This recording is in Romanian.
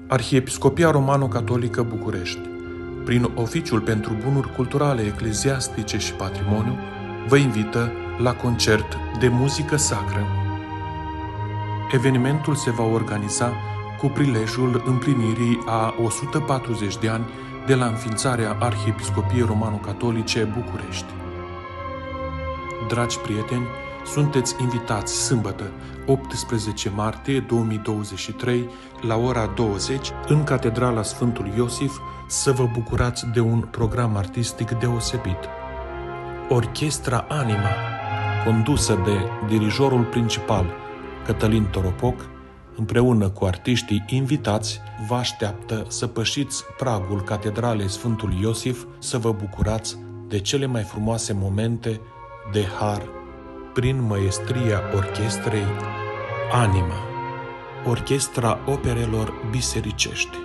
Arhiepiscopia Romano-Catolică București, prin Oficiul pentru Bunuri Culturale, Ecleziastice și Patrimoniu, vă invită la concert de muzică sacră. Evenimentul se va organiza cu prilejul împlinirii a 140 de ani de la înființarea Arhiepiscopiei Romano-Catolice București. Dragi prieteni, sunteți invitați sâmbătă, 18 martie 2023, la ora 20, în Catedrala Sfântul Iosif, să vă bucurați de un program artistic deosebit. Orchestra Anima, condusă de dirijorul principal, Cătălin Toropoc, împreună cu artiștii invitați, vă așteaptă să pășiți pragul Catedralei Sfântul Iosif, să vă bucurați de cele mai frumoase momente de har prin măestria orchestrei Anima, orchestra operelor bisericești.